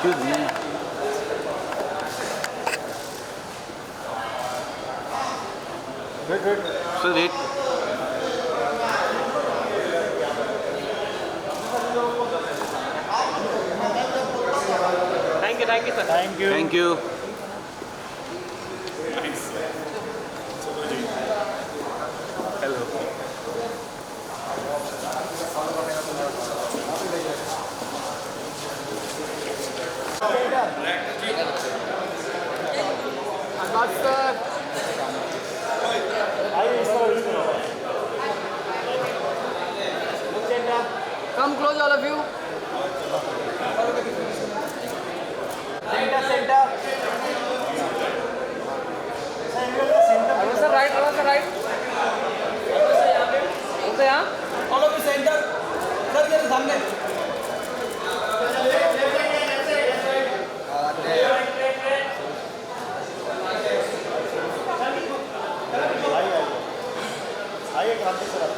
Excuse me. Wait. Sir, wait. Thank you, sir. Thank you. Thank you. Hello. Come close, all of you. Center. Sir, right, right. Okay, यहाँ. All of you center. Sir, ये सामने. आइए क्रांति sir.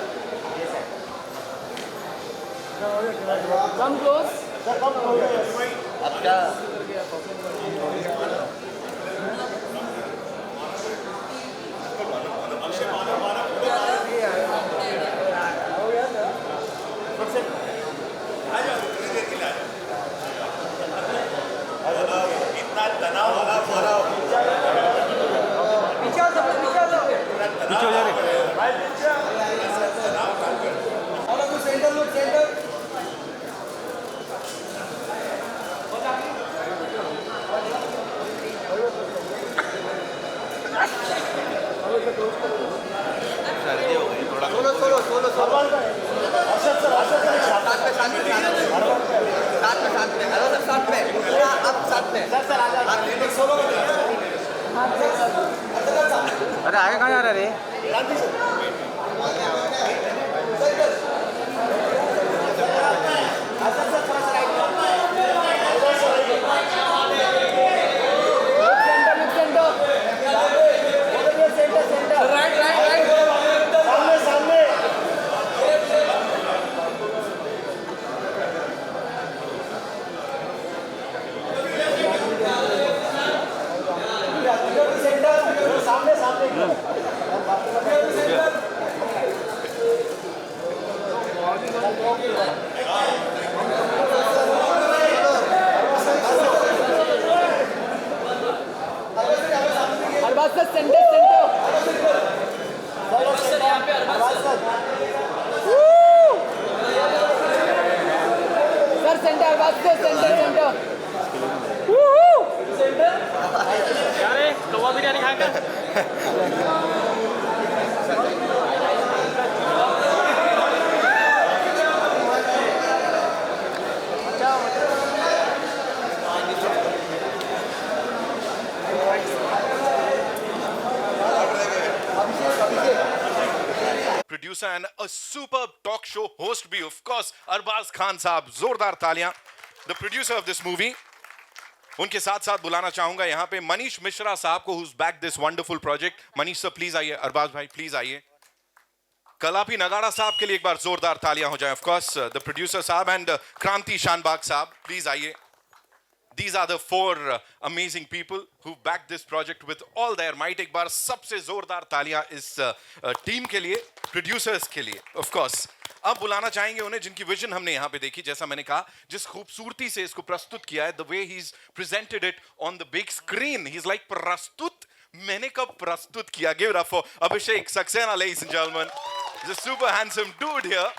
Come close. Sir कब खोलोगे? अब क्या? पीछे हो जा रहे. All of you center, look center. सर्दी हो गई थोड़ा. सोलो. अर्षद सर साथ में हेलो सर साथ में आप साथ में सर आगे सोलो. अरे आगे कहाँ जा रहा रे? क्रांति सर. अर्षद सर थोड़ा सा राइट. Center. Right. सामने. सेंटर सामने. Arbaaz sir, centre. सर यहाँ पे Arbaaz sir. Sir, centre. Arbaaz sir, centre. क्या रे, कौवा बिरयानी खाएगा? Producer and a superb talk show host भी of course अरबाज खान साहब. जोरदार तालियां. The producer of this movie. उनके साथ साथ बुलाना चाहूंगा यहाँ पे मनीष मिश्रा साहब को, who's back this wonderful project. Manish sir please आइए. अरबाज भाई प्लीज आइए. कलापी नगाड़ा साहब के लिए एक बार जोरदार तालियां हो जाए. of course the producer साहब and क्रांति शानबाग साहब प्लीज आइए. These are the four amazing people who backed this project with all their might. एक बार सबसे जोरदार तालियां इस टीम के लिए, प्रोड्यूसर्स के लिए. of course अब बुलाना चाहेंगे उन्हें जिनकी विजन हमने यहाँ पे देखी. जैसा मैंने कहा, जिस खूबसूरती से इसको प्रस्तुत किया है, the way he's presented it on the big screen, he's like प्रस्तुत. मैंने कब प्रस्तुत किया? Give it up for Abhishek Saxena, ladies and gentlemen. The super handsome dude here,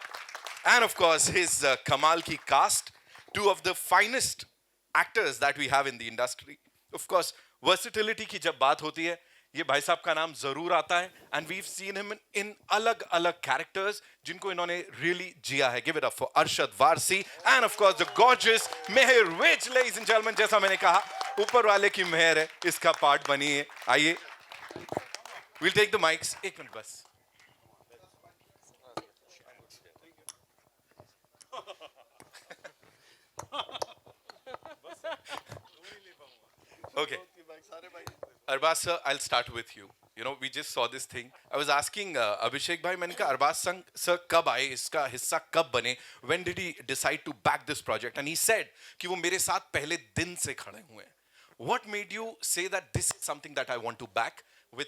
and of course his Kamal ki cast, two of the finest actors that we have in the industry. Of course versatility की जब बात होती है, ये भाई साहब का नाम जरूर आता है. And we've seen him in अलग अलग characters जिनको इन्होंने really जिया है. Give it up for Arshad Varsi and of course the gorgeous Meher Vij, ladies and gentlemen. जैसा मैंने कहा, ऊपर वाले की मेहर है, इसका पार्ट बनी है. आइए, we'll take the mics. एक मिनट बस. Okay. Arbaz sir, I'll start with you. you know, we just saw this thing. I was asking Abhishek bhai, मैंने कहा अरबाज sir कब आए, इसका हिस्सा कब बने? When did he decide to back this project? And he said कि वो मेरे साथ पहले दिन से खड़े हुए हैं. What made you say that this is something that I want to back with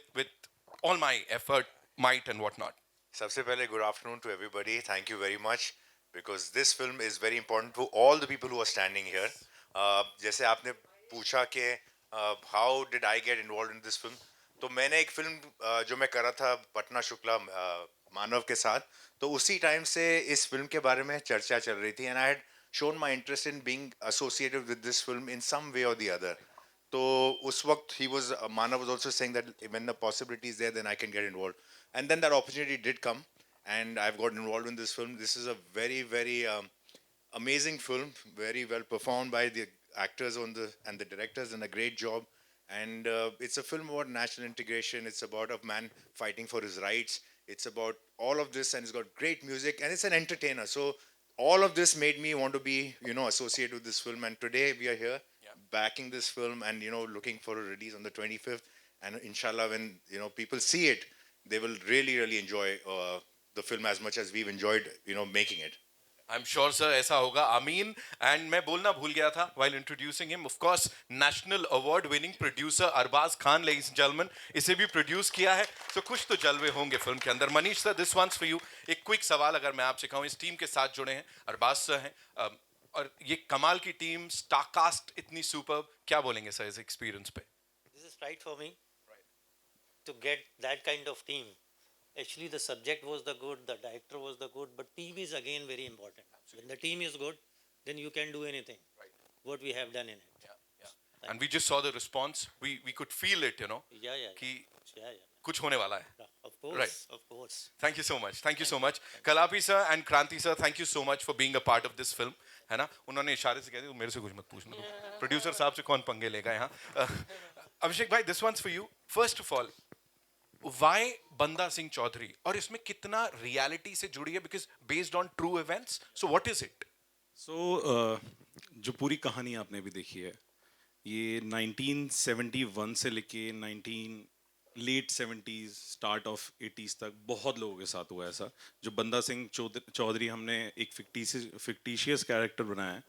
all my effort, might and whatnot? सबसे पहले good afternoon to everybody. Thank you very much because this film is very important to all the people who are standing here. जैसे आपने पूछा कि how did I get involved in this film? तो मैंने एक film जो मैं कर रहा था पटना शुक्ला मानव के साथ, तो उसी टाइम से इस फिल्म के बारे में चर्चा चल रही थी and I had shown my interest in being associated with this film in some way or the other. तो उस वक्त Manav was also saying that when the possibility is there, then I can get involved. And then that opportunity did come, and I've got involved in this film. This is a very, very amazing film, very well performed by the actors and the directors, and a great job. And it's a film about national integration. It's about a man fighting for his rights. It's about all of this, and it's got great music, and it's an entertainer. So all of this made me want to be, associated with this film. And today we are here backing this film and, looking for a release on the 25th. And inshallah, when, people see it, they will really, really enjoy the film as much as we've enjoyed, making it. I'm sure, sir, ऐसा होगा. Amin. And मैं बोलना भूल गया था while introducing him. Of course, national award-winning producer Arbaz Khan, ladies and gentlemen, इसे भी produce किया है. So कुछ तो जलवे होंगे फिल्म के अंदर. Manish sir, this one's for you. एक quick सवाल अगर मैं आपसे कहूँ, इस टीम के साथ जुड़े हैं, अरबाज सर हैं, और ये कमाल की टीम, स्टार कास्ट इतनी सुपर, क्या बोलेंगे सर इस एक्सपीरियंस पे? This is right for me. To get that kind of team. Actually, the subject was the good, the director was the good, but team is again very important. When the team is good, then you can do anything. Right. What we have done in it. Yeah. And we just saw the response. We could feel it, Yeah. कि Yeah. कुछ होने वाला है. Of course. Right. Of course. Thank you so much. Thank you so much. Kalapi sir and Kranti sir, thank you so much for being a part of this film. है ना? उन्होंने इशारे से कह दिया, मेरे से कुछ मत पूछना तू. Producer साहब से कौन पंगे लेगा यहाँ? Abhishek bhai, this one's for you. First of all, why Banda Singh Chaudhary? और इसमें कितना reality से जुड़ी है? Because based on true events. So what is it? So जो पूरी कहानी आपने भी देखी है, ये 1971 से लेके late 70s, start of 80s तक बहुत लोगों के साथ हुआ ऐसा. जो बंदा सिंह चौधरी हमने एक fictitious character बनाया है,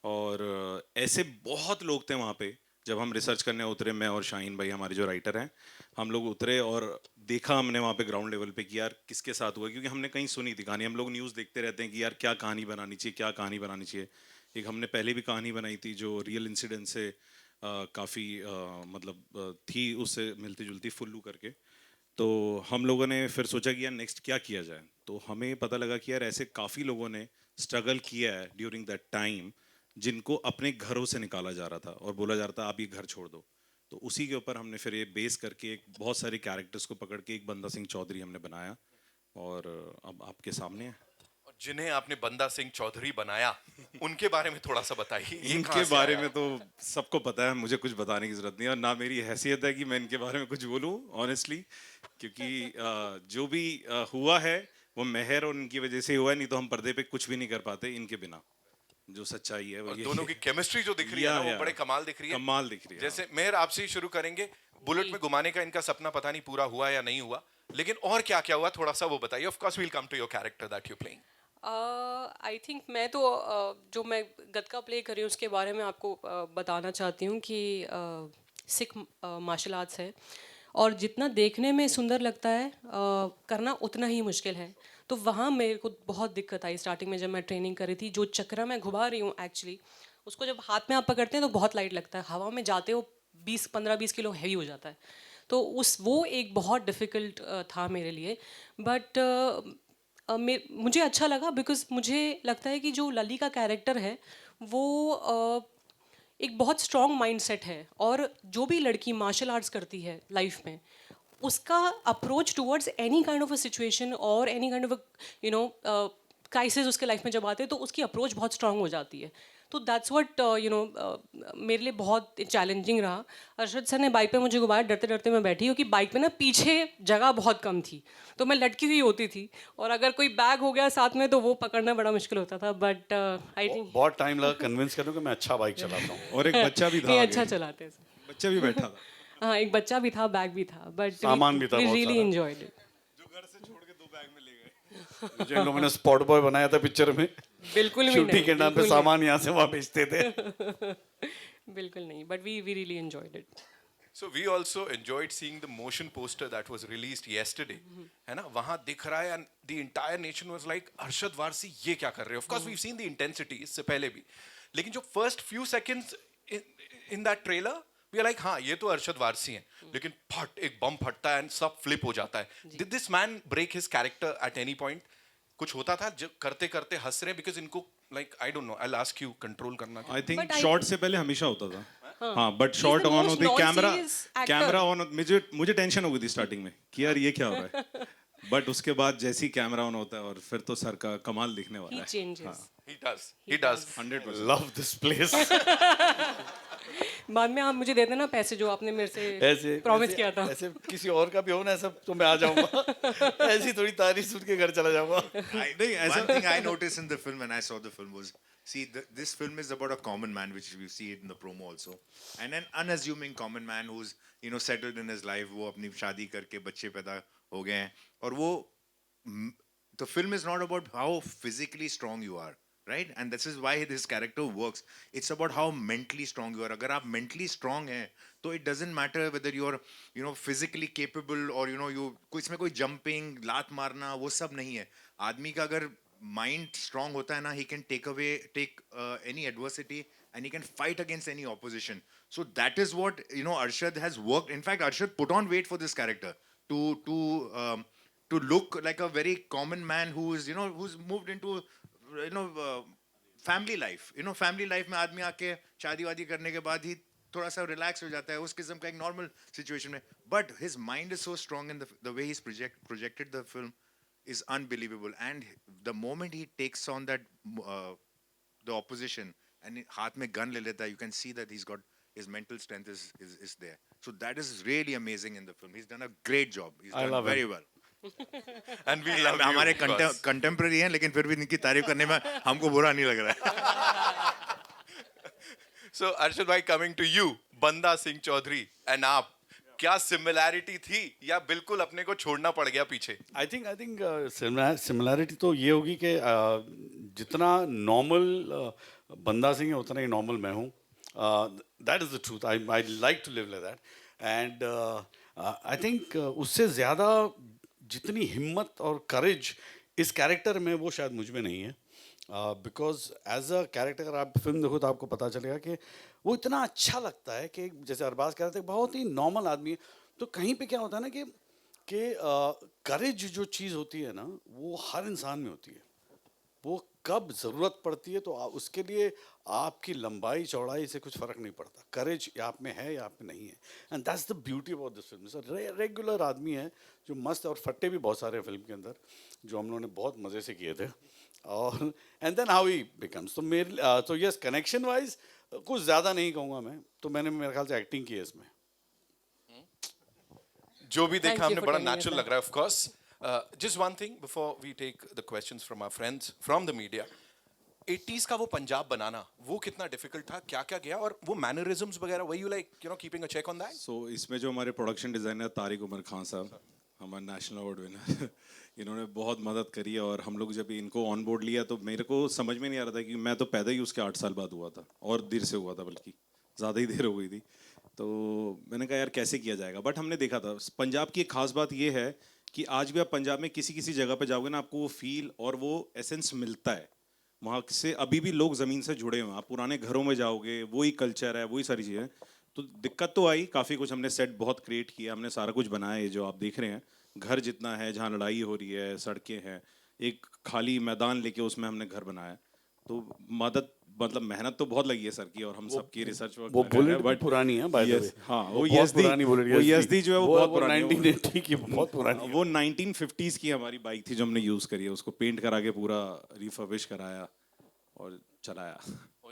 और ऐसे बहुत लोग थे वहाँ पे. जब हम रिसर्च करने उतरे, मैं और शाहीन भाई हमारे जो राइटर हैं, हम लोग उतरे और देखा हमने वहाँ पे ग्राउंड लेवल पे कि यार किसके साथ हुआ, क्योंकि हमने कहीं सुनी थी कहानी. हम लोग न्यूज़ देखते रहते हैं कि यार क्या कहानी बनानी चाहिए, क्या कहानी बनानी चाहिए. एक हमने पहले भी कहानी बनाई थी जो रियल इंसिडेंट से काफ़ी मतलब थी, उससे मिलती जुलती, फुल्लू करके. तो हम लोगों ने फिर सोचा कि यार नेक्स्ट क्या किया जाए. तो हमें पता लगा कि यार ऐसे काफ़ी लोगों ने स्ट्रगल किया है ड्यूरिंग दैट टाइम, जिनको अपने घरों से निकाला जा रहा था और बोला जा रहा था आप ये घर छोड़ दो. तो उसी के ऊपर हमने फिर ये बेस करके एक बहुत सारे कैरेक्टर्स को पकड़ के एक बंदा सिंह चौधरी हमने बनाया, और अब आपके सामने है. जिन्हें आपने बंदा सिंह चौधरी बनाया, उनके बारे में थोड़ा सा बताइए. इनके बारे में तो सबको पता है, मुझे कुछ बताने की जरूरत नहीं है, और ना मेरी हैसियत है कि मैं इनके बारे में कुछ बोलूं ऑनेस्टली, क्योंकि जो भी हुआ है वो मेहर और इनकी वजह से हुआ है. नहीं तो हम पर्दे पे कुछ भी नहीं कर पाते इनके बिना. जो सच्चाई है वो ये दोनों की केमिस्ट्री जो दिख रही है ना, वो बड़े कमाल दिख रही है. कमाल दिख रही है. जैसे मेहर, आपसे ही शुरू करेंगे. बुलेट में घुमाने का इनका सपना पता नहीं पूरा हुआ या नहीं हुआ, लेकिन और क्या क्या हुआ थोड़ा सा वो बताइए. Of course we will come to your character that you playing. I think मैं तो जो मैं गतका प्ले कर रही हूँ उसके बारे में आपको बताना चाहती हूँ कि सिख मार्शल आर्ट्स है, और जितना देखने में सुंदर लगता है करना उतना ही मुश्किल है. तो वहाँ मेरे को बहुत दिक्कत आई स्टार्टिंग में जब मैं ट्रेनिंग कर रही थी. जो चक्रा मैं घुमा रही हूँ एक्चुअली, उसको जब हाथ में आप पकड़ते हैं तो बहुत लाइट लगता है, हवा में जाते हो 15-20 किलो हैवी हो जाता है. तो वो एक बहुत डिफ़िकल्ट था मेरे लिए. बट मुझे अच्छा लगा बिकॉज मुझे लगता है कि जो लली का कैरेक्टर है वो एक बहुत स्ट्रॉन्ग माइंडसेट है, और जो भी लड़की मार्शल आर्ट्स करती है लाइफ में, उसका approach towards any kind of a situation और एनी काइंड ऑफ क्राइसिस उसके लाइफ में जब आते हैं तो उसकी अप्रोच बहुत स्ट्रॉन्ग हो जाती है. तो दैट्स व्हाट मेरे लिए बहुत चैलेंजिंग रहा. अरशद सर ने बाइक पे मुझे घुमाया, डरते डरते मैं बैठी, क्योंकि बाइक पे ना पीछे जगह बहुत कम थी, तो मैं लटकी हुई होती थी, और अगर कोई बैग हो गया साथ में तो वो पकड़ना बड़ा मुश्किल होता था. बट आई थिंक बहुत टाइम लगा कन्विंस करने को मैं अच्छा बाइक चलाता हूँ. और एक बच्चा भी था, अच्छा चलाते हैं. बच्चा भी बैठा था. हाँ, एक बच्चा भी था, बैग भी था, बट सामान भी था वी बहुत रियली सारा। Enjoyed it. जो इन लोगों ने स्पॉट बॉय बनाया था पिक्चर में, बिल्कुल भी शूटिंग नहीं, के नाम पे बिल्कुल सामान यहाँ से वहाँ भेजते थे। बिल्कुल नहीं, but we really enjoyed it. So we also enjoyed seeing the motion poster that was released yesterday. है ना, वहाँ दिख रहा है and the entire nation was like, Arshad Warsi ये क्या कर रहे हो? Of course we've seen the intensity इससे पहले भी, लेकिन जो first few seconds in that trailer, we are like, हाँ ये तो अरशद वारसी हैं, लेकिन फट एक बम फटता है and सब flip हो जाता है. Did this man break his character at any point? कुछ होता था जब करते करते हंस रहे हैं because इनको like I don't know, I'll ask you control करना. I think But I shot think- से पहले हमेशा होता था। हाँ, but shot the on most होती, camera non-serious actor. Camera on, मुझे टेंशन हो गई थी स्टार्टिंग में कि यार ये क्या हो रहा है, बट उसके बाद जैसे ही कैमरा ऑन होता है और फिर तो सर का कमाल दिखने वाला He है। changes. He does. 100%। Love this place. बाद में आप मुझे दे देना पैसे जो आपने मेरे से ऐसे प्रॉमिस किया था। ऐसे किसी और का भी हो ना ऐसा तो मैं आ जाऊंगा। ऐसी थोड़ी तारीफ सुन के घर चला जाऊंगा। One thing I noticed in the film when I saw the film was, see, this film is about a common man, which we see it in the promo also, and an unassuming common man who's, you know, settled in his life. वो अपनी शादी करके बच्चे पैदा हो गए हैं, और वो the film is not about how physically strong you are, right? And this is why this character works. It's about how mentally strong you are. अगर आप mentally strong हैं, तो it doesn't matter whether you're, you know, physically capable or, you know, कोई इसमें कोई jumping, लात मारना, वो सब नहीं है. आदमी का अगर mind strong होता है ना, he can take any adversity and he can fight against any opposition. So that is what, you know, Arshad has worked. In fact, Arshad put on weight for this character to look like a very common man who's, you know, who's moved into, you know, family life. You know, family life में आदमी आके शादी वादी करने के बाद ही थोड़ा सा relax हो जाता है, उस किस्म का एक normal situation में. But his mind is so strong and the way he's projected the film is unbelievable. And the moment he takes on that the opposition and हाथ में gun ले लेता है, you can see that he's got his mental strength is there. So that is really amazing in the film. He's done a great job. He's I done love very him. well. And we love you. हमारे of course. Contemporary हैं, लेकिन फिर भी इनकी तारीफ करने में हमको बुरा नहीं लग रहा है. So Arshad bhai, coming to you, बंदा सिंह चौधरी and आप, क्या सिमिलैरिटी थी या बिल्कुल अपने को छोड़ना पड़ गया पीछे? आई थिंक सिमिलैरिटी तो ये होगी कि जितना नॉर्मल बंदा सिंह है उतना ही नॉर्मल मैं हूँ. That is the truth. I like to live like that. And I think उससे ज़्यादा जितनी हिम्मत और करेज इस कैरेक्टर में वो शायद मुझ में नहीं है. बिकॉज एज अ कैरेक्टर अगर आप फिल्म देखो तो आपको पता चलेगा कि वो इतना अच्छा लगता है कि जैसे अरबाज कह रहे थे बहुत ही नॉर्मल आदमी है. तो कहीं पे क्या होता है ना कि करेज जो चीज़ होती है ना वो हर इंसान में होती है. वो कब ज़रूरत पड़ती है तो उसके लिए आपकी लंबाई चौड़ाई से कुछ फ़र्क नहीं पड़ता. करेज आप में है या आप में नहीं है. And that's the beauty about this film. Regular आदमी है जो मस्त, और फट्टे भी बहुत सारे फिल्म के अंदर जो हम लोगों ने बहुत मज़े से किए थे. और and then how he becomes. तो मेरे तो यस, कनेक्शन वाइज कुछ ज़्यादा नहीं कहूँगा मैं. तो मैंने मेरे ख्याल से एक्टिंग की है इसमें. जो भी Thank देखा you हमने for बड़ा telling us नेचुरल that. लग रहा है. Of course just one thing before we take the questions from our friends from the media. 80s का वो पंजाब बनाना वो कितना डिफिकल्ट था, क्या क्या गया, और वो मैनरिज्म्स वगैरह, were you like, you know, keeping a check on that? So इसमें जो हमारे प्रोडक्शन डिज़ाइनर तारिक उमर खान साहब, हमारे नेशनल अवार्ड विनर, इन्होंने बहुत मदद करी है. और हम लोग जब इनको ऑन बोर्ड लिया तो मेरे को समझ में नहीं आ रहा था कि मैं तो पैदा ही उसके 8 साल बाद हुआ था, और देर से हुआ था, बल्कि ज़्यादा ही देर हो गई थी. तो मैंने कहा यार कैसे किया जाएगा. बट हमने देखा था पंजाब की एक ख़ास बात ये है कि आज भी आप पंजाब में किसी किसी जगह पे जाओगे ना, आपको वो फील और वो एसेंस मिलता है. वहाँ से अभी भी लोग ज़मीन से जुड़े हुए हैं. आप पुराने घरों में जाओगे, वही कल्चर है, वही सारी चीज़ें. तो दिक्कत तो आई काफ़ी कुछ. हमने सेट बहुत क्रिएट किया, हमने सारा कुछ बनाया है जो आप देख रहे हैं. घर जितना है, जहाँ लड़ाई हो रही है, सड़कें हैं, एक खाली मैदान लेके उसमें हमने घर बनाया. तो मतलब मेहनत तो बहुत लगी है सर की, और हम सबकी रिसर्च वर्क. वो बुलेट बट पुरानी है बाय द वे. हाँ, वो यज़दी जो है वो बहुत पुरानी है. 1980 की बहुत पुरानी है. वो 1950s की हमारी बाइक थी जो हमने यूज़ करी है. उसको पेंट करा के पूरा रिफर्बिश कराया और चलाया.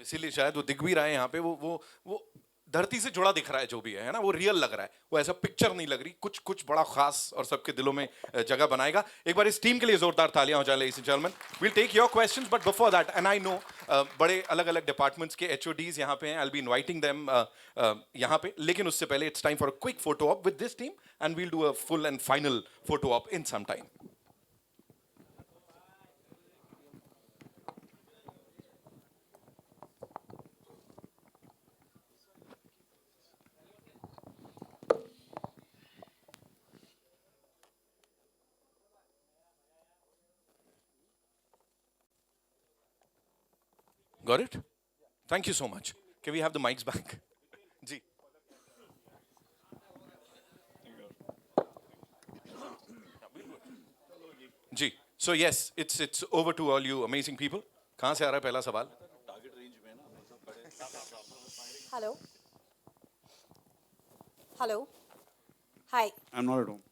इसीलिए शायद वो दिख भी रहा है यहाँ पे. वो धरती से जुड़ा दिख रहा है जो भी है ना, वो रियल लग रहा है, वो ऐसा पिक्चर नहीं लग रही, कुछ कुछ बड़ा खास और सबके दिलों में जगह बनाएगा। एक बार इस टीम के लिए जोरदार तालियां हो जाए ladies and gentleman. Will take your questions but before that, and I know बड़े अलग अलग डिपार्टमेंट्स के एचओडीज यहाँ पे हैं, I will be inviting them यहाँ पे, लेकिन उससे पहले it's time for a quick photo op with this team and we'll do a full and final photo op in some time. Got it? Thank you so much. Can we have the mics back? जी. जी. So yes, it's over to all you amazing people. कहाँ से आ रहा है पहला सवाल? Hello. Hello. Hi. I'm not at home.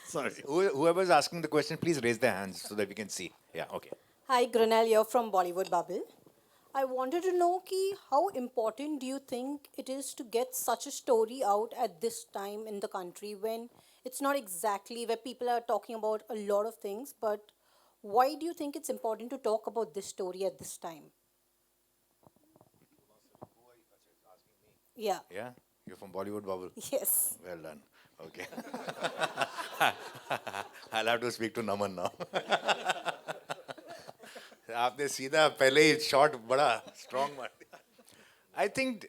Sorry. Whoever's asking the question, please raise their hands so that we can see. Yeah, okay. Hi, Granel here from Bollywood Bubble. I wanted to know how important do you think it is to get such a story out at this time in the country when it's not exactly where people are talking about a lot of things, but why do you think it's important to talk about this story at this time? Yeah. Yeah? You're from Bollywood Bubble? Yes. Well done. Okay. I'll have to speak to Naman now. आपने सीधा पहले ही shot बड़ा strong मार दिया। I think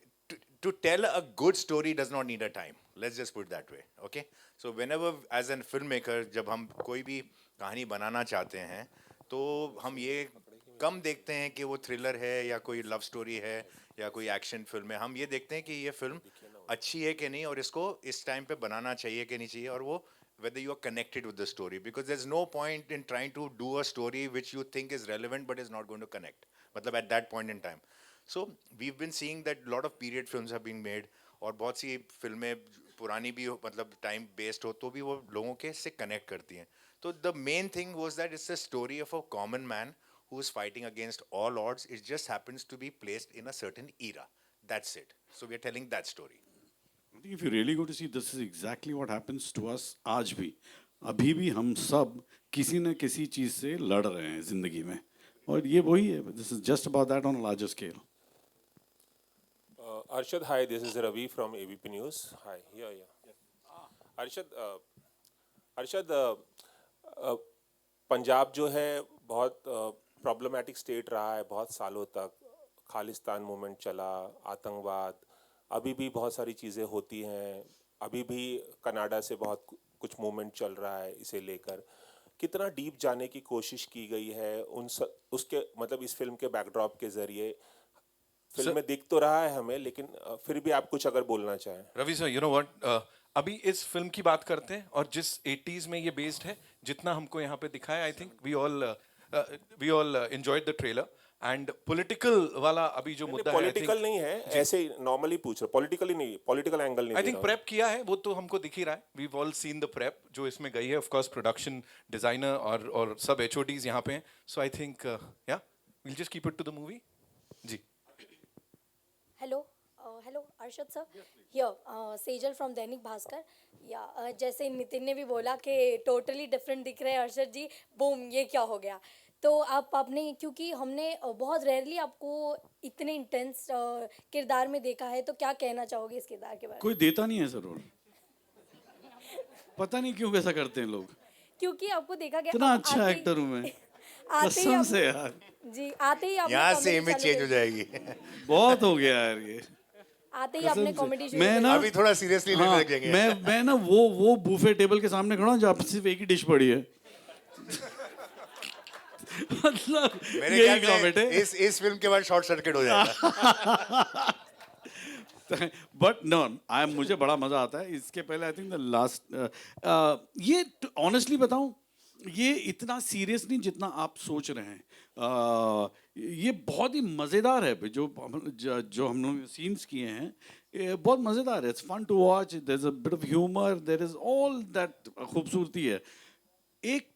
to tell a good story does not need a time. Let's just put it that way. Okay? So whenever as a filmmaker जब हम कोई भी कहानी बनाना चाहते हैं तो हम ये कम देखते हैं कि वो थ्रिलर है या कोई लव स्टोरी है या कोई एक्शन फिल्म है। हम ये देखते हैं कि ये फिल्म अच्छी है कि नहीं और इसको इस टाइम पे बनाना चाहिए कि नहीं चाहिए और वो whether you are connected with the story, because there's no point in trying to do a story which you think is relevant but is not going to connect matlab at that point in time. So we've been seeing that a lot of period films have been made और बहुत सी फिल्में पुरानी भी हो मतलब time based हो तो भी वो लोगों के से कनेक्ट करती हैं। तो the main thing was that it's a story of a common man who is fighting against all odds. It just happens to be placed in a certain era. That's it. So we are telling that story. I think if you really go to see, this is exactly what happens to us आज भी। अभी भी हम सब किसी न किसी चीज़ से लड़ रहे हैं ज़िंदगी में और ये वही है। This is just about that on a larger scale. Arshad, hi, this is Ravi from ABP News. Hi, yeah. Arshad, Punjab जो है बहुत प्रॉब्लमेटिक स्टेट रहा है बहुत सालों तक। खालिस्तान मूवमेंट चला, आतंकवाद, अभी भी बहुत सारी चीज़ें होती हैं, अभी भी कनाडा से बहुत कुछ मूवमेंट चल रहा है इसे लेकर। कितना डीप जाने की कोशिश की गई है उसके मतलब इस फिल्म के बैकड्रॉप के ज़रिए? फिल्म में दिख तो रहा है हमें, लेकिन फिर भी आप कुछ अगर बोलना चाहें। Ravi sir, you know what, अभी इस फिल्म की बात करते हैं और जिस 80s में ये बेस्ड है, जितना हमको यहाँ पे दिखाया, I think we all enjoyed the trailer and political वाला अभी जो मुद्दा है, पॉलिटिकल नहीं है, ऐसे ही नॉर्मली पूछ रहा, पॉलिटिकली नहीं, पॉलिटिकल एंगल नहीं। आई थिंक प्रेप किया है वो तो हमको दिख ही रहा है। We all seen the prep जो इसमें गई है, ऑफ कोर्स प्रोडक्शन डिजाइनर और सब एचओडीज यहाँ पे हैं। So I think ya will just keep it to the movie. जी hello Arshad sir, here Sejal from Dainik Bhaskar. या जैसे नितिन ने भी बोला कि टोटली डिफरेंट दिख रहे हैं अर्शद जी, बूम, ये क्या हो गया। तो आपने, क्योंकि हमने बहुत रेयरली आपको इतने इंटेंस किरदार में देखा है, तो क्या कहना चाहोगे इस किरदार के बारे में? कोई देता नहीं है सर रोल, पता नहीं क्यों कैसा करते हैं लोग। क्योंकि आपको देखा गया इतना अच्छा एक्टर हूँ मैं, कसम से यार। जी, आते ही यहाँ से इमेज चेंज हो जाएगी। बहुत हो गया यार ये। आते ही आपने कॉमेडी शुरू मैं ना अभी थोड़ा सीरियसली लेने लग जाएंगे। मैं ना वो बूफे टेबल के सामने खड़ा हूँ जहाँ सिर्फ एक ही डिश पड़ी है। मतलब मेरे ख्याल से इस फिल्म के बाद शॉर्ट सर्किट हो जाएगा। बट नो, मुझे बड़ा मजा आता है। इसके पहले आई थिंक द लास्ट, ये ऑनेस्टली बताऊं, ये इतना सीरियस नहीं जितना आप सोच रहे हैं। ये बहुत ही मज़ेदार है। जो हम लोग सीन्स किए हैं, ये बहुत मज़ेदार है। It's fun to watch, there is a bit of humour, there is all that खूबसूरती है। एक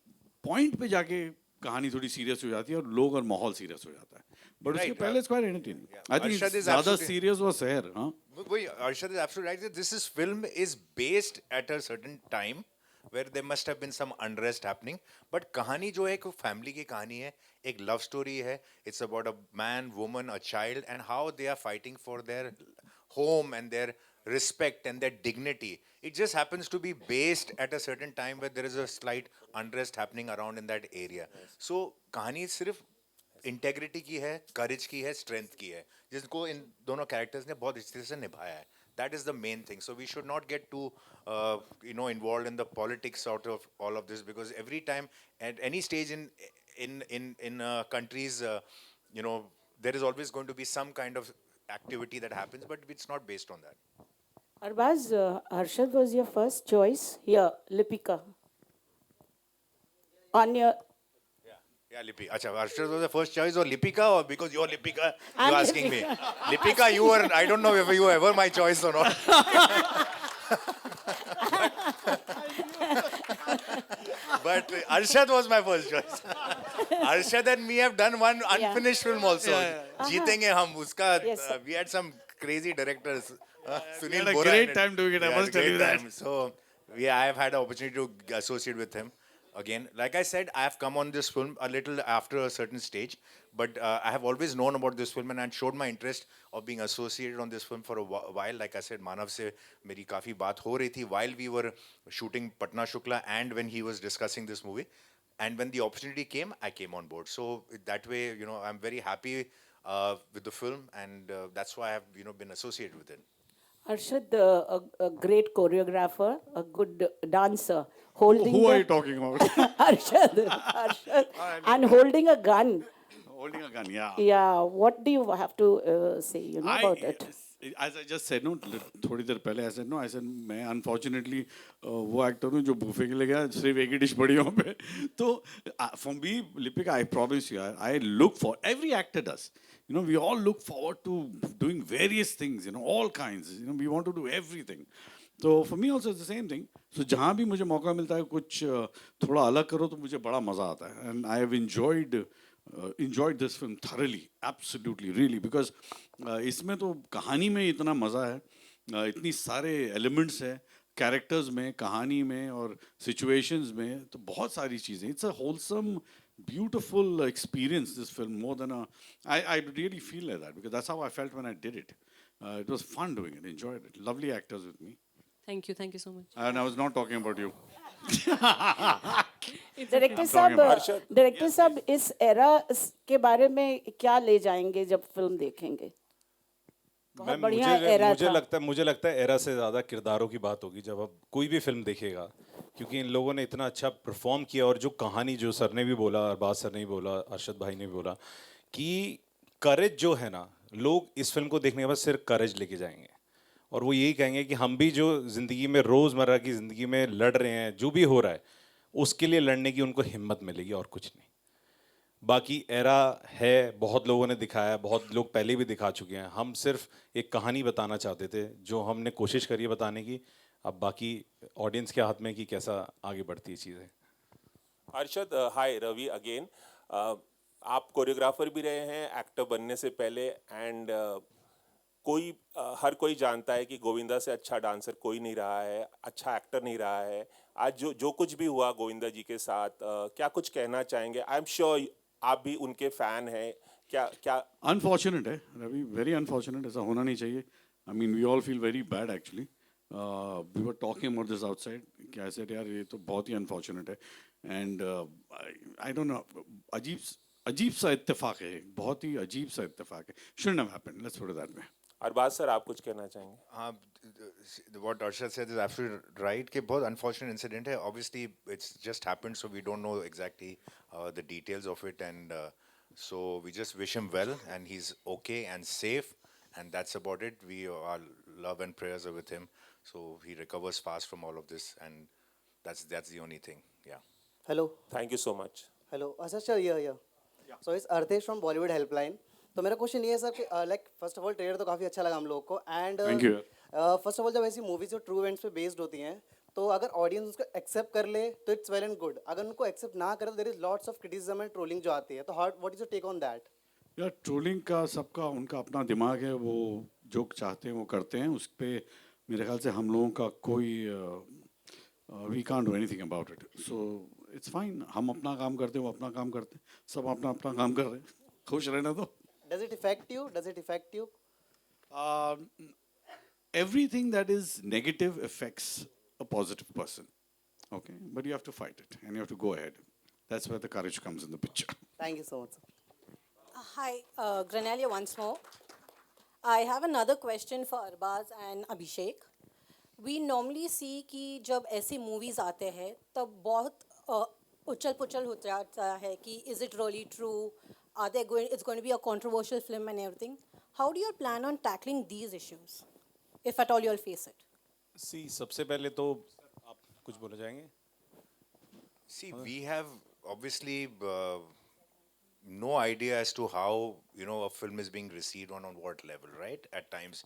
पॉइंट पे जाके कहानी थोड़ी सीरियस हो जाती है और लोग और माहौल सीरियस हो जाता है। But उसके Right, पहले it's quite entertaining. I think Arshad is ज़्यादा absolutely- serious was Seher, हाँ. वही Arshad is absolutely right that this is film is based at a certain time where there must have been some unrest happening. But कहानी जो है एक family की कहानी है, एक love story है. It's about a man, woman, a child, and how they are fighting for their home and their respect and their dignity. It just happens to be based at a certain time where there is a slight unrest happening around in that area. So कहानी सिर्फ integrity की है, करेज की है, strength की है, जिसको इन दोनों कैरेक्टर्स ने बहुत अच्छे से निभाया है. That is the main thing. So we should not get too, involved in the politics out of all of this, because every time at any stage in countries, there is always going to be some kind of activity that happens, but it's not based on that. Arbaz, Arshad was your first choice here, Lipika. On your Yeah, Lipika. Acha, Arshad was the first choice, or Lipika, or because you're Lipika, I'm you're asking me. Lipika. Lipika, you were, I don't know if you were ever my choice or not. But Arshad was my first choice. Arshad and me have done one unfinished film also. Jeetenge hum, uska, Yes, sir. we had some crazy directors. Sunil had a Bora great and- time doing it, I we had must a tell great you that. time. So, I have had an opportunity to associate with him. Again, like I said, I have come on this film a little after a certain stage, but I have always known about this film and I showed my interest of being associated on this film for a while. Like I said, Manav se meri kafi baat ho rahi thi while we were shooting Patna Shukla and when he was discussing this movie. And when the opportunity came, I came on board. So that way, I'm very happy with the film, and that's why I have, been associated with it. Arshad, a great choreographer, a good dancer, holding. Who are you talking about? Arshad, and holding a gun. Holding a gun, yeah. Yeah, what do you have to say, about it? As I just said, no, थोड़ी देर पहले I said मैं unfortunately वो actor हूँ जो buffet के लिए गया सिर्फ एक ही dish पड़ी वहाँ पे. तो for me, Lipika, I promise you, I look for, every actor does. We all look forward to doing various things, all kinds. We want to do everything. So for me also it's the same thing. So जहाँ भी मुझे मौका मिलता है कुछ थोड़ा अलग करो तो मुझे बड़ा मजा आता है. And I have enjoyed this film thoroughly, absolutely, really, because इसमें तो कहानी में इतना मजा है, इतनी सारे elements है, characters में, कहानी में और situations में, तो बहुत सारी चीजें. It's a wholesome, beautiful experience, this film, more than I really feel like that, because that's how I felt when I did it. It was fun doing it, enjoyed it. Lovely actors with me. Thank you so much. And I was not talking about you. Director साहब इस era के बारे में क्या ले जाएंगे जब film देखेंगे? बहुत बढ़िया एरा था. मुझे लगता है एरा से ज़्यादा किरदारों की बात होगी जब अब कोई भी फिल्म देखेगा, क्योंकि इन लोगों ने इतना अच्छा परफॉर्म किया. और जो कहानी, जो सर ने भी बोला, अरबाज सर ने भी बोला, अरशद भाई ने भी बोला कि करेज जो है ना, लोग इस फिल्म को देखने के बाद सिर्फ करेज लेके जाएंगे और वो यही कहेंगे कि हम भी जो ज़िंदगी में, रोज़मर्रा की ज़िंदगी में लड़ रहे हैं, जो भी हो रहा है उसके लिए लड़ने की उनको हिम्मत मिलेगी और कुछ नहीं. बाकी एरा है, बहुत लोगों ने दिखाया, बहुत लोग पहले भी दिखा चुके हैं. हम सिर्फ एक कहानी बताना चाहते थे जो हमने कोशिश करी है बताने की. अब बाकी ऑडियंस के हाथ में कि कैसा आगे बढ़ती है चीज़ें. अर्शद, हाय, रवि अगेन. आप कोरियोग्राफर भी रहे हैं एक्टर बनने से पहले, एंड हर कोई जानता है कि गोविंदा से अच्छा डांसर कोई नहीं रहा है, अच्छा एक्टर नहीं रहा है. आज जो कुछ भी हुआ गोविंदा जी के साथ, क्या कुछ कहना चाहेंगे? आई एम श्योर आप भी उनके फैन हैं. क्या अनफॉर्चुनेट है रवि, वेरी अनफॉर्चुनेट. ऐसा होना नहीं चाहिए. I mean we all feel very bad actually. We were talking about this outside. क्या ऐसे यार, ये तो बहुत ही अनफॉर्चुनेट है. एंड आई डोंट नो, अजीब सा इत्तेफाक है, बहुत ही अजीब सा इत्तेफाक है. Shouldn't have happened, let's put it that way. Arbaaz sir, आप कुछ कहना चाहेंगे? हाँ, what Arshad said is absolutely right कि बहुत unfortunate incident है. Obviously it's just happened, so we don't know exactly the details of it, and so we just wish him well and he's okay and safe, and that's about it. Our love and prayers are with him, so he recovers fast from all of this, and that's the only thing. Yeah. Hello. Thank you so much. Hello. Asad sir, here. So it's Arthesh from Bollywood Helpline. तो मेरा question ये है sir कि like first of all trailer तो काफ़ी अच्छा लगा हम लोगों को, एंड फर्स्ट ऑफ ऑल जब ऐसी मूवीज जो ट्रू इवेंट्स पे बेस्ड होती हैं तो अगर ऑडियंस उसको एक्सेप्ट कर ले तो इट्स वेल एंड गुड. अगर उनको एक्सेप्ट ना करे तो there is lots of criticism and trolling जो आती है. तो what is your take on that? यार ट्रोलिंग का सबका उनका अपना दिमाग है, वो जो चाहते हैं वो करते हैं, उस पे मेरे ख्याल से हम लोगों का कोई we can't do anything about it, so it's fine. हम अपना काम करते हैं, वो अपना काम करते हैं, सब अपना अपना काम कर रहे हैं, खुश रहना दो। Does it affect you? Does it affect you? Everything that is negative affects a positive person, okay, but you have to fight it and you have to go ahead. That's where the courage comes in the picture. Thank you so much, sir. Hi, Granalia once more. I have another question for Arbaz and Abhishek. We normally see कि जब ऐसी movies आते हैं तब बहुत उछल पुछल हो जाता है कि is it really true? Are they going? It's going to be a controversial film and everything. How do you plan on tackling these issues, if at all you'll face it? सी सबसे पहले तो आप कुछ बोलना चाहेंगे? See, we have obviously no idea as to how, you know, a film is being received on what level, right? At times,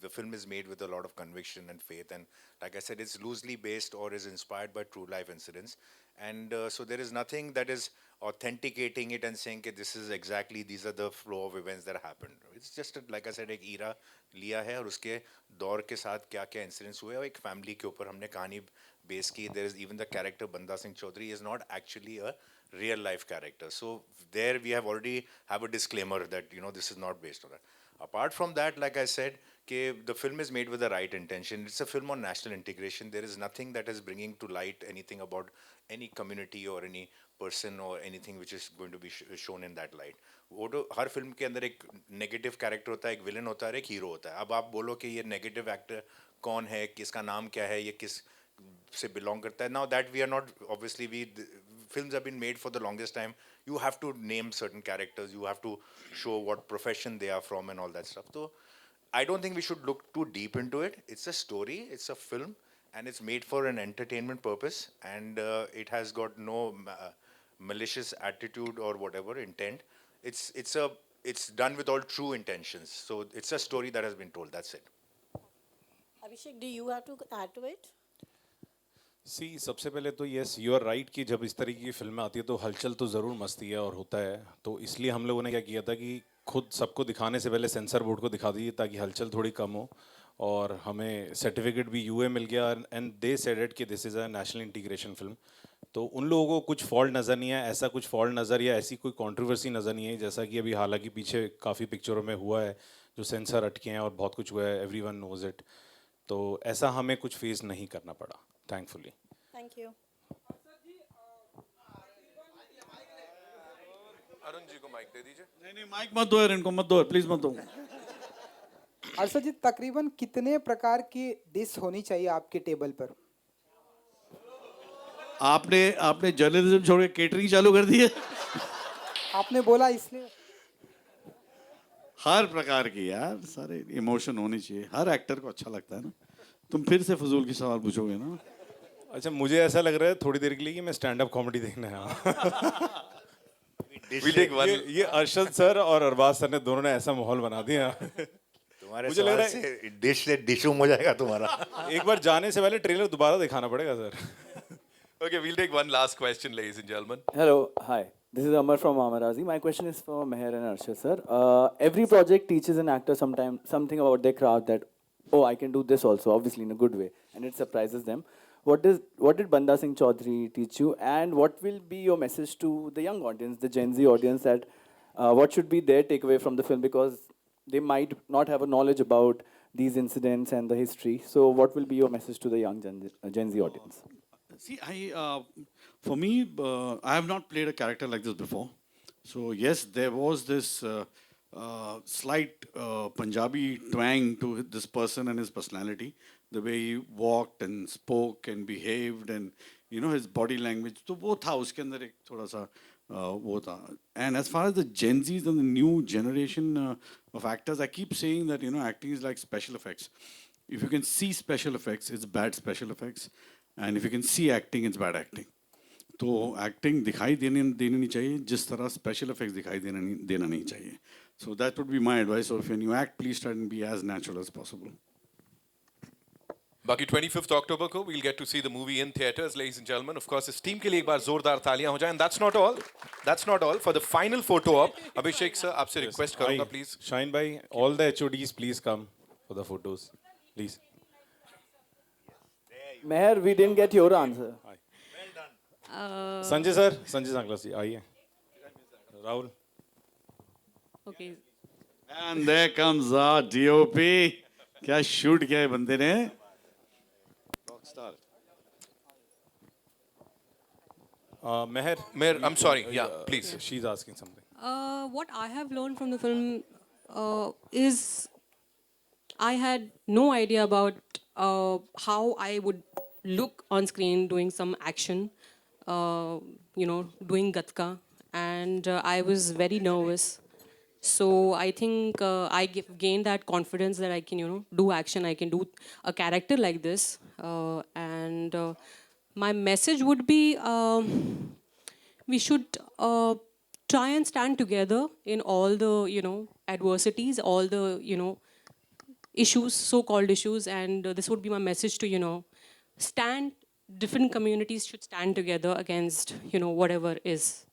the film is made with a lot of conviction and faith, and like I said, it's loosely based or is inspired by true life incidents, and so there is nothing that is authenticating it and saying that this is exactly, these are the flow of events that happened. It's just like I said, एक era लिया है और उसके दौर के साथ क्या क्या incidents हुए और एक family के ऊपर हमने कहानी base की. There is even the character Banda Singh Chaudhary is not actually a real life character, so there we have already have a disclaimer that, you know, this is not based on that. Apart from that, like I said, the film is made with the right intention. It's a film on national integration. There is nothing that is bringing to light anything about any community or any person or anything which is going to be shown in that light. वो तो हर film के अंदर एक negative character होता है, एक villain होता है और एक हीरो होता है. अब आप बोलो कि ये नेगेटिव एक्टर कौन है, किसका नाम क्या है, ये किस से बिलोंग करता है. Now that we are not, obviously films have been made for the longest time. You have to name certain characters. You have to show what profession they are from and all that stuff. So I don't think we should look too deep into it. It's a story. It's a film, and it's made for an entertainment purpose. And it has got no malicious attitude or whatever intent. It's done with all true intentions. So it's a story that has been told. That's it. Abhishek, do you have to add to it? सी सबसे पहले तो yes you are right कि जब इस तरीके की फिल्में आती है तो हलचल तो ज़रूर मस्ती है और होता है. तो इसलिए हम लोगों ने क्या किया था कि खुद सबको दिखाने से पहले सेंसर बोर्ड को दिखा दीजिए ताकि हलचल थोड़ी कम हो. और हमें सर्टिफिकेट भी यूए मिल गया एंड दे सेड इट कि this is a national integration film. तो उन लोगों को कुछ फॉल्ट नज़र नहीं है, ऐसा कुछ फॉल्ट नज़र या ऐसी कोई कंट्रोवर्सी नज़र नहीं है जैसा कि अभी हालांकि पीछे काफ़ी पिक्चरों में हुआ है जो सेंसर अटके हैं और बहुत कुछ हुआ है. Everyone knows it. तो ऐसा हमें कुछ फेस नहीं करना पड़ा, thankfully. Thank you. Arun ji को माइक दे दीजिए. नहीं माइक मत दो यार, इनको मत दो, प्लीज मत दो. अर्षद जी, तकरीबन कितने प्रकार की डिश होनी चाहिए आपके टेबल पर? आपने जर्नलिज्म छोड़ के केटरिंग चालू कर दी है. आपने बोला इसलिए. हर प्रकार की यार, सारे इमोशन होने चाहिए. हर एक्टर को अच्छा लगता है ना. तुम फिर से फजूल की सवाल पूछोगे ना. अच्छा, मुझे ऐसा लग रहा है थोड़ी देर के लिए कि मैं स्टैंड अप कॉमेडी देखने आया. ये अरशद सर और अरबाज सर ने दोनों ने ऐसा माहौल बना दिया. तुम्हारे मुझे लग रहा है डिश से डिशूम हो जाएगा तुम्हारा. एक बार जाने से पहले ट्रेलर दोबारा दिखाना पड़ेगा sir. Okay, we'll take one last question, ladies and gentlemen. Hello, hi. This is Amar from Amarazi. My question is for Meher and Arshad sir. Every project teaches an actor something about their craft that, oh, I can do this also, obviously in a good way, and it surprises them. What did Banda Singh Chaudhary teach you, and what will be your message to the young audience, the Gen Z audience, that what should be their takeaway from the film, because they might not have a knowledge about these incidents and the history. So what will be your message to the young Gen Z audience? See, for me, I have not played a character like this before. So yes, there was this slight Punjabi twang to this person and his personality, the way he walked and spoke and behaved, and you know his body language. तो वो था उसके अंदर एक थोड़ा सा वो था. And as far as the Gen Zs and the new generation of actors, I keep saying that, you know, acting is like special effects. If you can see special effects, it's bad special effects, and if you can see acting, it's bad acting. तो acting दिखाई देनी नहीं चाहिए जिस तरह special effects दिखाई देना नहीं चाहिए. So that would be my advice. So if when you act, please try and be as natural as possible. बाकी 25th October को we'll get to see the movie in theaters, ladies and gentlemen. Of course, इस team के लिए एक बार जोरदार तालियां हो जाएं. And that's not all. That's not all. For the final photo op, Abhishek sir, आपसे request करूंगा please. Shine bhai, all the HODs please come for the photos, please. Meher, we didn't get your answer. Sanjay sir, Sanjay Sanglas ji, आइए. Rahul. Okay. And there comes our DOP. क्या shoot किया है बंदे ने? Meher, I'm sorry. Yeah, please. She's asking something. What I have learned from the film is I had no idea about how I would look on screen doing some action, doing gatka, and I was very nervous. So I think I gained that confidence that I can, do action. I can do a character like this, and my message would be we should try and stand together in all the adversities, all the issues, so-called issues, and this would be my message to stand. Different communities should stand together against whatever is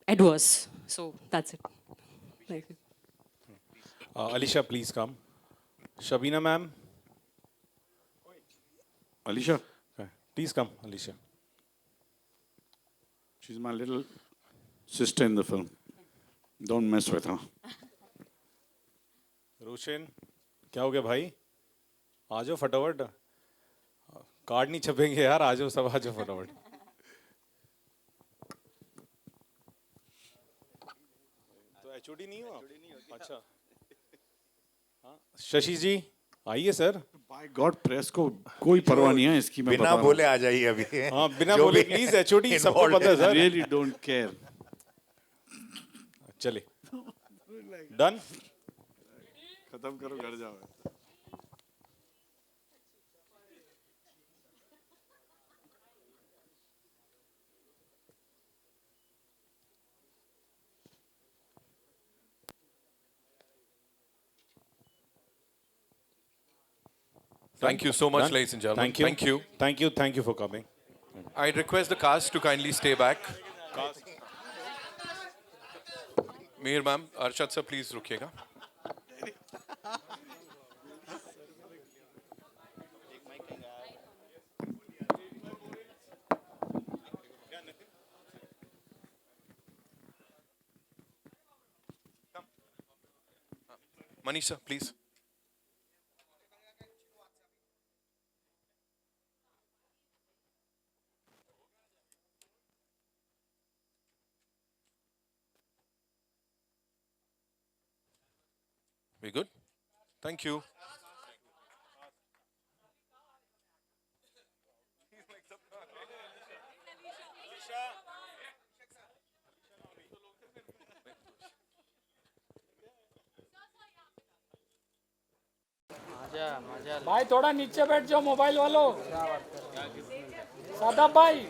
adverse. So that's it. Thank you. Alisha, please come. Shabina ma'am. Alisha, Okay. Please come, Alisha. she's my little sister in the film. Don't mess with her. रोशन, क्या हो गया भाई? आ जाओ फटाफट. Card नहीं छपेंगे यार, आ जाओ सब, आ जाओ फटाफट. तो एचओडी नहीं हो? अच्छा. हाँ, शशि जी, आइए सर. By God, प्रेस को कोई परवाह नहीं है इसकी. मैं बिना बोले आ जाइए अभी. हाँ, बिना बोले प्लीज. एचओडी सबको पता है सर. Really don't care. चले. Done. खत्म करो, घर जाओ. Thank you so much, Done? ladies and gentlemen. Thank you. Thank you. Thank you. Thank you for coming. I request the cast to kindly stay back. Mir ma'am, Arshad sir, please रुकिएगा. Manish sir, please. We good? Thank you. भाई थोड़ा नीचे बैठ जाओ mobile वालों. सादा भाई.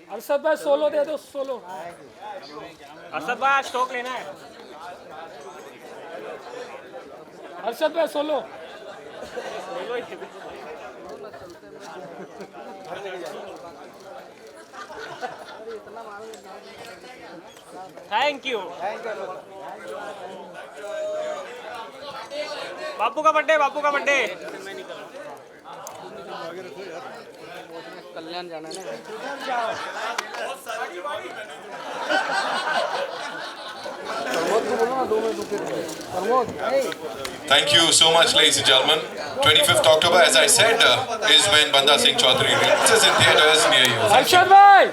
अरशद भाई solo दे दो, सोलो. अरशद भाई स्टॉक लेना है. अरशद भाई सोलो. Thank you. बापू का बर्थडे, बापू का बर्थडे. कल्याण जाना है Thank you so much, ladies and gentlemen. 25th October, as I said, is when Banda Singh Chaudhary releases in theaters near you. Arshad भाई.